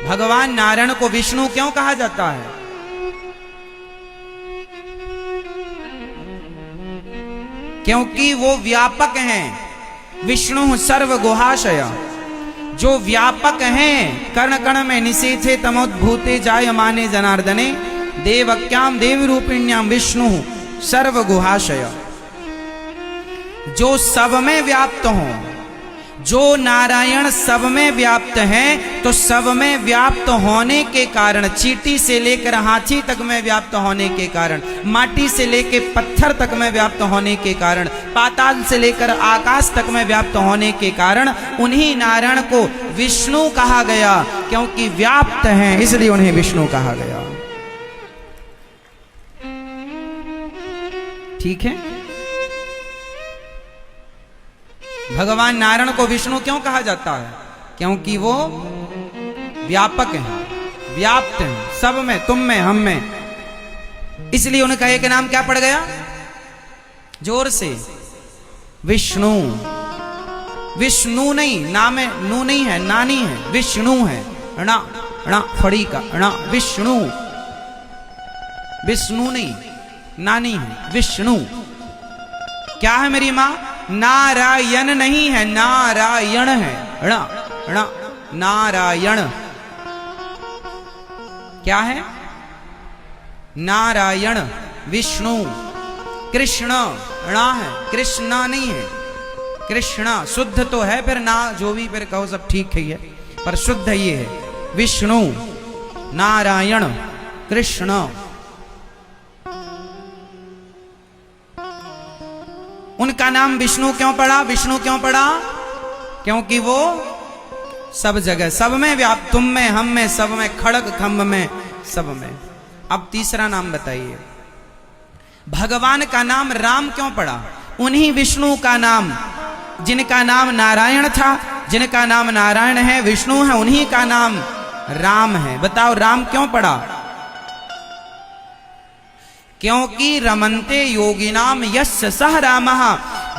भगवान नारायण को विष्णु क्यों कहा जाता है? क्योंकि वो व्यापक हैं। विष्णु सर्व गुहाशय, जो व्यापक हैं, कर्ण कर्ण में निषेधे तमोद्भूते जायमाने जनार्दने देवक्याम देव रूपिण्याम विष्णु सर्व गुहाशय, जो सब में व्याप्त हो। जो नारायण सब में व्याप्त हैं, तो सब में व्याप्त होने के कारण, चींटी से लेकर हाथी तक में व्याप्त होने के कारण, माटी से लेकर पत्थर तक में व्याप्त होने के कारण, पाताल से लेकर आकाश तक में व्याप्त होने के कारण उन्हीं नारायण को विष्णु कहा गया। क्योंकि व्याप्त हैं इसलिए उन्हें विष्णु कहा गया। ठीक है। भगवान नारायण को विष्णु क्यों कहा जाता है? क्योंकि वो व्यापक हैं, व्याप्त हैं, सब में, तुम में, हम में। इसलिए उनका एक नाम क्या पड़ गया? जोर से, विष्णु। विष्णु नहीं, नाम है, नू नहीं है, नानी है, विष्णु है। णा णा फड़ी का णा, विष्णु। विष्णु नहीं, नानी है, विष्णु। क्या है मेरी मां? नारायण नहीं है, नारायण है। ण ण नारायण। क्या है? नारायण, विष्णु। कृष्ण णा है, कृष्णा नहीं है, कृष्णा। शुद्ध तो है, फिर ना जो भी फिर कहो सब ठीक है, ये पर शुद्ध ये है। विष्णु, नारायण, कृष्ण। उनका नाम विष्णु क्यों पड़ा? विष्णु क्यों पड़ा? क्योंकि वो सब जगह, सब में व्याप्त, तुम में, हम में, सब में, खड़ग खम्भ में, सब में। अब तीसरा नाम बताइए। भगवान का नाम राम क्यों पड़ा? उन्हीं विष्णु का नाम, जिनका नाम नारायण था, जिनका नाम नारायण है, विष्णु है, उन्हीं का नाम राम है। बताओ राम क्यों पड़ा? क्योंकि रमन्ते योगिनाम यस्य सह रामः,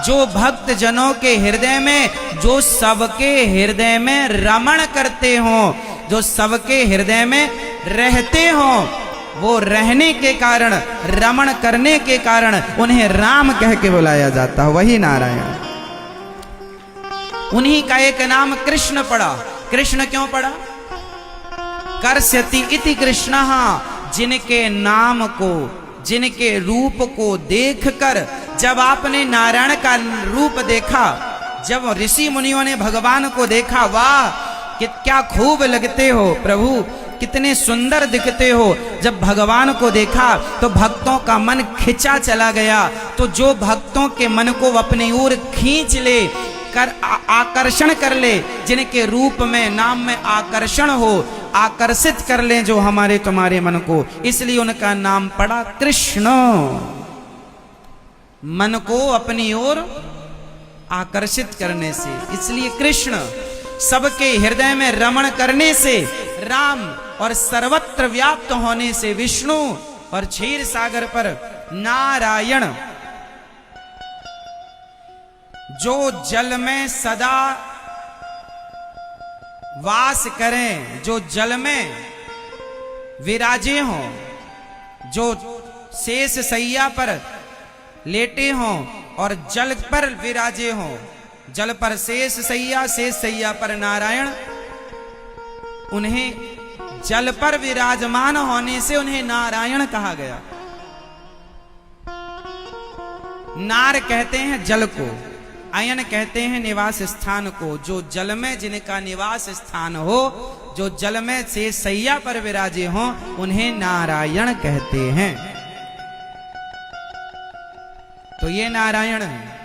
जो भक्त जनों के हृदय में, जो सबके हृदय में रमण करते हो, जो सबके हृदय में रहते हो, वो रहने के कारण, रमण करने के कारण उन्हें राम कह के बुलाया जाता है, वही नारायण। उन्हीं का एक नाम कृष्ण पड़ा। कृष्ण क्यों पड़ा? कर्ष्यति इति कृष्णः, जिनके नाम को, जिनके रूप को देखकर, जब आपने नारायण का रूप देखा, जब ऋषि मुनियों ने भगवान को देखा, वाह कि क्या खूब लगते हो प्रभु, कितने सुंदर दिखते हो, जब भगवान को देखा तो भक्तों का मन खिंचा चला गया। तो जो भक्तों के मन को अपनी ओर खींच ले, कर आकर्षण कर ले, जिनके रूप में, नाम में आकर्षण हो, आकर्षित कर ले जो हमारे तुम्हारे मन को, इसलिए उनका नाम पड़ा कृष्ण। मन को अपनी ओर आकर्षित करने से, इसलिए कृष्ण। सबके हृदय में रमण करने से राम, और सर्वत्र व्याप्त होने से विष्णु, और क्षीर सागर पर नारायण। जो जल में सदा वास करें, जो जल में विराजे हों, जो शेष सैया पर लेटे हों और जल पर विराजे हों, जल पर शेष सैया पर नारायण, उन्हें जल पर विराजमान होने से उन्हें नारायण कहा गया। नार कहते हैं जल को, अयन कहते हैं निवास स्थान को। जो जल में जिनका निवास स्थान हो, जो जल में से सैया पर विराजे हो, उन्हें नारायण कहते हैं। तो ये नारायण है,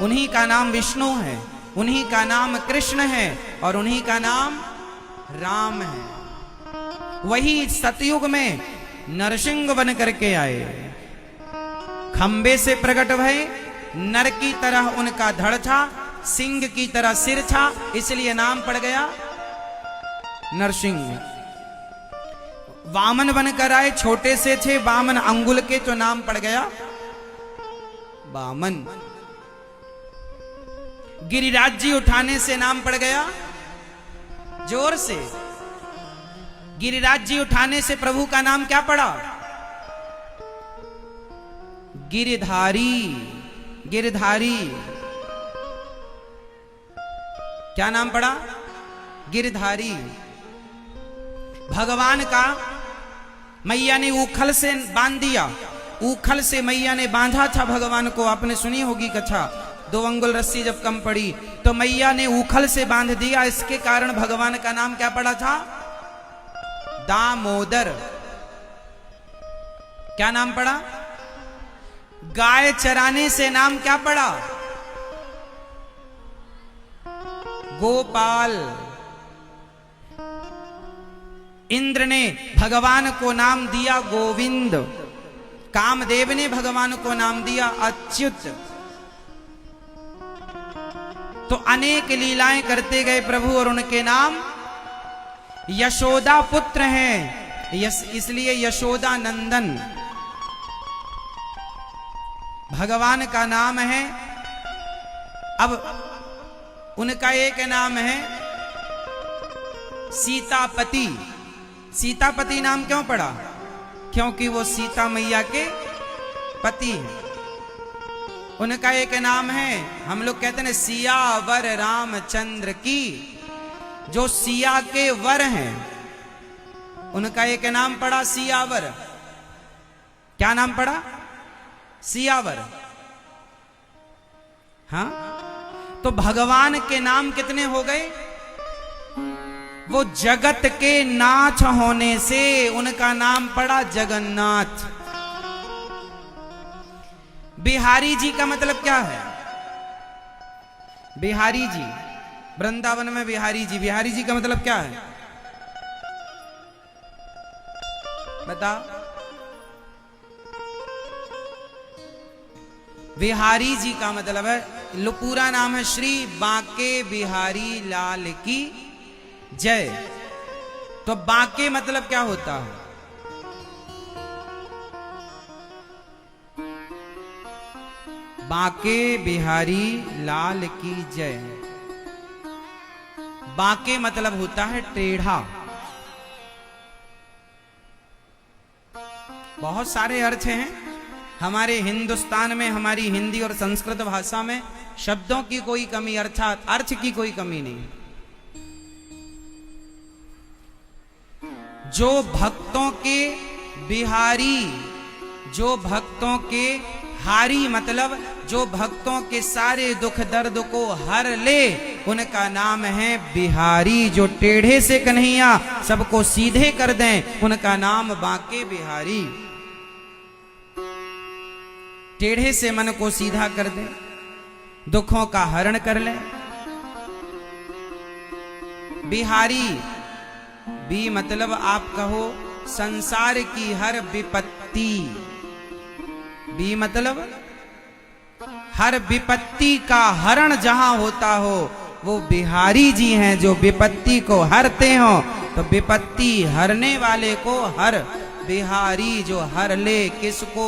उन्हीं का नाम विष्णु है, उन्हीं का नाम कृष्ण है, और उन्हीं का नाम राम है। वही सतयुग में नरसिंह बन करके आए, खंबे से प्रकट भये, नर की तरह उनका धड़ था, सिंह की तरह सिर था, इसलिए नाम पड़ गया नरसिंह। वामन बनकर आए, छोटे से थे, वामन अंगुल के, तो नाम पड़ गया वामन। गिरिराज जी उठाने से नाम पड़ गया, जोर से, गिरिराज जी उठाने से प्रभु का नाम क्या पड़ा? गिरधारी। गिरधारी क्या नाम पड़ा? गिरधारी। भगवान का मैया ने उखल से बांध दिया। उखल से मैया ने बांधा था भगवान को। आपने सुनी होगी कथा, 2 अंगुल रस्सी जब कम पड़ी तो मैया ने उखल से बांध दिया। इसके कारण भगवान का नाम क्या पड़ा था? दामोदर। क्या नाम पड़ा? गाय चराने से नाम क्या पड़ा? गोपाल। इंद्र ने भगवान को नाम दिया गोविंद। कामदेव ने भगवान को नाम दिया अच्युत। तो अनेक लीलाएं करते गए प्रभु और उनके नाम यशोदा पुत्र हैं, इसलिए यशोदा नंदन भगवान का नाम है। अब उनका एक नाम है सीतापति। सीतापति नाम क्यों पड़ा? क्योंकि वो सीता मैया के पति हैं। उनका एक नाम है, हम लोग कहते हैं सियावर रामचंद्र की, जो सिया के वर हैं, उनका एक नाम पड़ा सियावर। क्या नाम पड़ा? सियावर। हाँ, तो भगवान के नाम कितने हो गए? वो जगत के नाथ होने से उनका नाम पड़ा जगन्नाथ। बिहारी जी का मतलब क्या है? बिहारी जी, वृंदावन में बिहारी जी, बिहारी जी का मतलब क्या है? बता। बिहारी जी का मतलब है, पूरा नाम है श्री बांके बिहारी लाल की जय। तो बांके मतलब क्या होता है? बांके बिहारी लाल की जय। बांके मतलब होता है टेढ़ा। बहुत सारे अर्थ हैं हमारे हिंदुस्तान में, हमारी हिंदी और संस्कृत भाषा में शब्दों की कोई कमी, अर्थात अर्थ की कोई कमी नहीं। जो भक्तों के बिहारी, जो भक्तों के हारी मतलब जो भक्तों के सारे दुख दर्द को हर ले, उनका नाम है बिहारी। जो टेढ़े से कन्हैया सबको सीधे कर दें, उनका नाम बांके बिहारी। टेढ़े से मन को सीधा कर दे, दुखों का हरण कर ले। बिहारी भी मतलब आप कहो संसार की हर विपत्ति। भी मतलब हर विपत्ति का हरण जहां होता हो, वो बिहारी जी हैं जो विपत्ति को हरते हो। तो विपत्ति हरने वाले को हर बिहारी, जो हर ले किसको?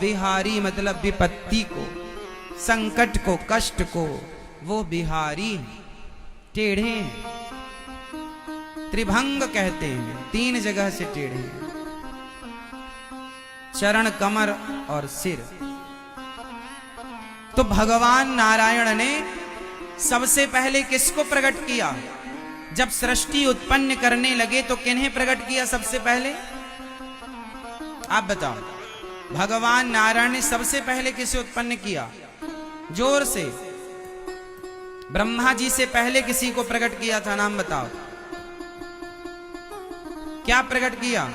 बिहारी मतलब विपत्ति को, संकट को, कष्ट को, वो बिहारी टेढ़े हैं। त्रिभंग कहते हैं, 3 जगह से टेढ़े हैं, चरण, कमर और सिर। तो भगवान नारायण ने सबसे पहले किसको प्रकट किया? जब सृष्टि उत्पन्न करने लगे तो किन्हें प्रकट किया सबसे पहले? आप बताओ। भगवान नारायण ने सबसे पहले किसे उत्पन्न किया? जोर से। ब्रह्मा जी से पहले किसी को प्रकट किया था? नाम बताओ। क्या प्रकट किया?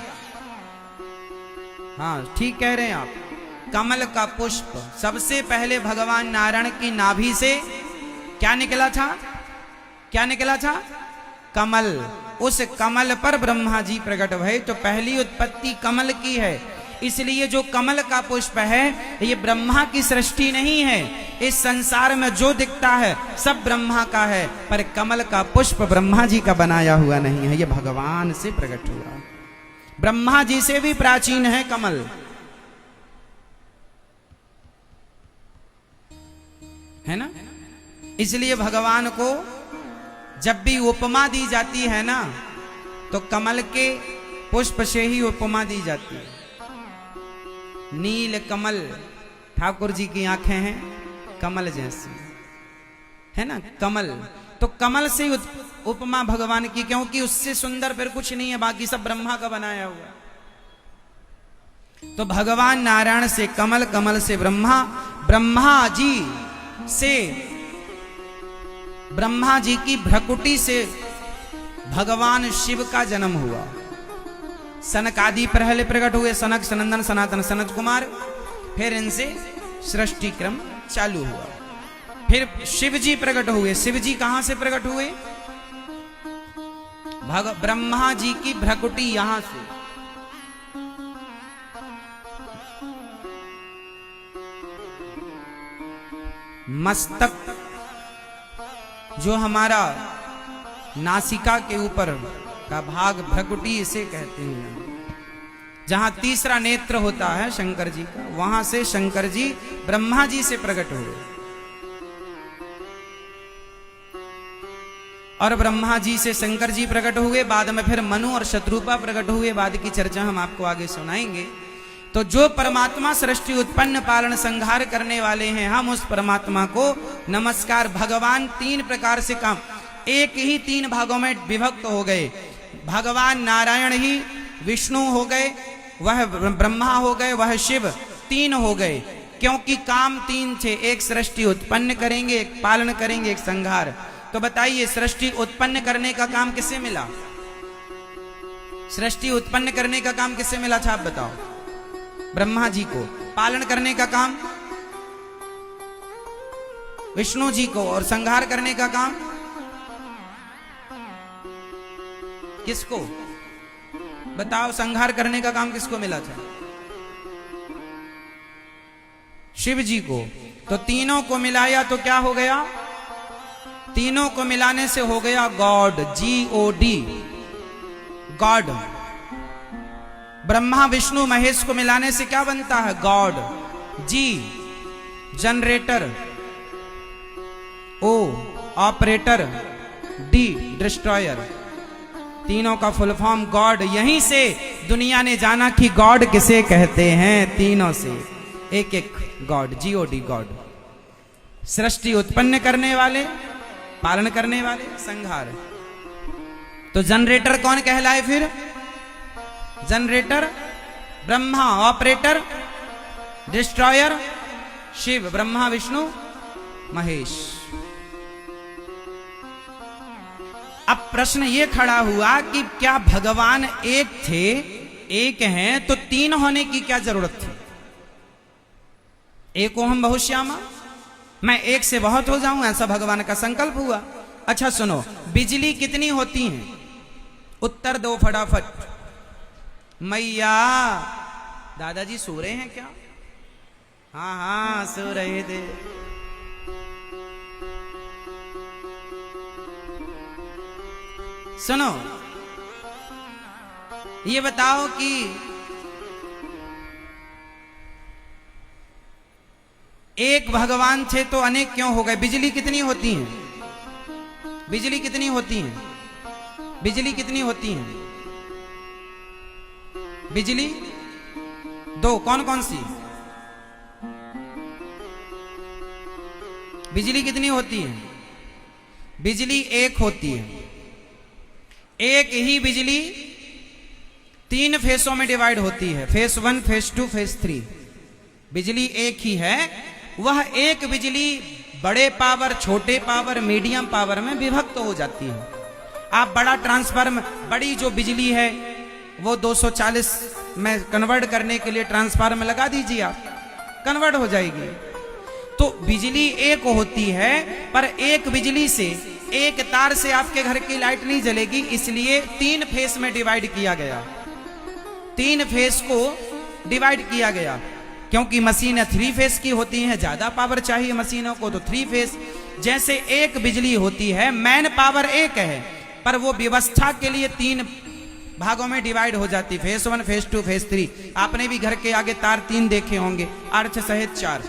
हाँ, ठीक कह रहे हैं आप, कमल का पुष्प। सबसे पहले भगवान नारायण की नाभि से क्या निकला था? क्या निकला था? कमल। उस कमल पर ब्रह्मा जी प्रकट भये। तो पहली उत्पत्ति कमल की है। इसलिए जो कमल का पुष्प है, ये ब्रह्मा की सृष्टि नहीं है। इस संसार में जो दिखता है सब ब्रह्मा का है, पर कमल का पुष्प ब्रह्मा जी का बनाया हुआ नहीं है, ये भगवान से प्रकट हुआ। ब्रह्मा जी से भी प्राचीन है कमल। है ना? इसलिए भगवान को जब भी उपमा दी जाती है ना, तो कमल के पुष्प से ही उपमा दी जाती है। नील कमल, ठाकुर जी की आंखें हैं कमल जैसी, है ना, कमल। तो कमल से उपमा भगवान की, क्योंकि उससे सुंदर फिर कुछ नहीं है, बाकी सब ब्रह्मा का बनाया हुआ। तो भगवान नारायण से कमल, कमल से ब्रह्मा, ब्रह्मा जी की भ्रकुटी से भगवान शिव का जन्म हुआ। सनक आदि पहले प्रकट हुए, सनक, सनंदन, सनातन, सनत कुमार, फिर इनसे सृष्टि क्रम चालू हुआ। फिर शिव जी प्रकट हुए। शिव जी कहां से प्रकट हुए? ब्रह्मा जी की भ्रकुटी यहां से। मस्तक जो हमारा नासिका के ऊपर का भाग भ्रकुटी इसे कहते हैं, जहां तीसरा नेत्र होता है शंकर जी का, वहां से शंकर जी ब्रह्मा जी से प्रकट हुए। और ब्रह्मा जी से शंकर जी प्रकट हुए, बाद में फिर मनु और शत्रुपा प्रकट हुए। बाद की चर्चा हम आपको आगे सुनाएंगे। तो जो परमात्मा सृष्टि उत्पन्न पालन संहार करने वाले हैं, हम उस परमात्मा को नमस्कार। भगवान तीन प्रकार से काम, एक ही तीन भागों में विभक्त हो गए। भगवान नारायण ही विष्णु हो गए, वह ब्रह्मा हो गए, वह शिव, तीन हो गए। क्योंकि काम तीन थे, एक सृष्टि उत्पन्न करेंगे, एक पालन करेंगे, एक संहार। तो बताइए, सृष्टि उत्पन्न करने का काम किससे मिला? सृष्टि उत्पन्न करने का काम किससे मिला था, आप बताओ? ब्रह्मा जी को। पालन करने का काम विष्णु जी को, और संहार करने का काम किसको? बताओ, संहार करने का काम किसको मिला था? शिव जी को। तो तीनों को मिलाया तो क्या हो गया? तीनों को मिलाने से हो गया God, GOD, God. Brahma Vishnu Mahesh को मिलाने से क्या बनता है? God. G generator, O operator, D destroyer. तीनों का फुल फॉर्म गॉड। यहीं से दुनिया ने जाना कि गॉड किसे कहते हैं। तीनों से एक एक गॉड, GOD, गॉड। सृष्टि उत्पन्न करने वाले, पालन करने वाले, संहार। तो जनरेटर कौन कहलाए फिर? Generator Brahma, operator destroyer Shiva, Brahma Vishnu Mahesh. अब प्रश्न ये खड़ा हुआ कि क्या भगवान एक थे, एक हैं, तो तीन होने की क्या जरूरत थी? एको हम बहुश्यामा, मैं एक से बहुत हो जाऊं, ऐसा भगवान का संकल्प हुआ। अच्छा सुनो, बिजली कितनी होती है? उत्तर दो फटाफट। मैया, दादाजी सो रहे हैं क्या? हाँ हाँ सो रहे थे। सुनो, ये बताओ कि एक भगवान थे तो अनेक क्यों हो गए? बिजली कितनी होती है? बिजली कितनी होती है? बिजली कितनी होती है? बिजली दो, कौन कौन सी? बिजली कितनी होती है? बिजली एक होती है। एक ही बिजली तीन फेसों में डिवाइड होती है, फेस 1, फेस 2, फेस 3। बिजली एक ही है। वह एक बिजली बड़े पावर, छोटे पावर, मीडियम पावर में विभक्त हो जाती है। आप बड़ा ट्रांसफार्मर, बड़ी जो बिजली है वो 240 में कन्वर्ट करने के लिए ट्रांसफार्मर लगा दीजिए, आप कन्वर्ट हो जाएगी। तो बिजली एक होती है, पर एक बिजली से, एक तार से आपके घर की लाइट नहीं जलेगी, इसलिए तीन फेस में डिवाइड किया गया। तीन फेस को डिवाइड किया गया, क्योंकि मशीनें 3 फेस की होती हैं, ज्यादा पावर चाहिए मशीनों को, तो 3 फेस। जैसे एक बिजली होती है, मैन पावर एक है, पर वो व्यवस्था के लिए 3 भागों में डिवाइड हो जाती, फेस 1, फेस 2, फेस 3। आपने भी घर के आगे तार 3 देखे होंगे, अर्थ सहित 4।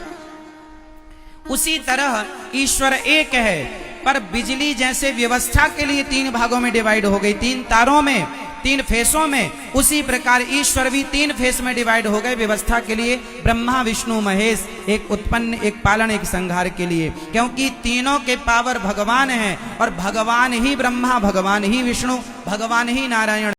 उसी तरह ईश्वर एक है, पर बिजली जैसे व्यवस्था के लिए 3 भागों में डिवाइड हो गई, 3 तारों में तीन फेसों में, उसी प्रकार ईश्वर भी तीन फेस में डिवाइड हो गए व्यवस्था के लिए, ब्रह्मा विष्णु महेश, एक उत्पन्न, एक पालन, एक संहार के लिए। क्योंकि तीनों के पावर भगवान हैं और भगवान ही ब्रह्मा, भगवान ही विष्णु, भगवान ही नारायण।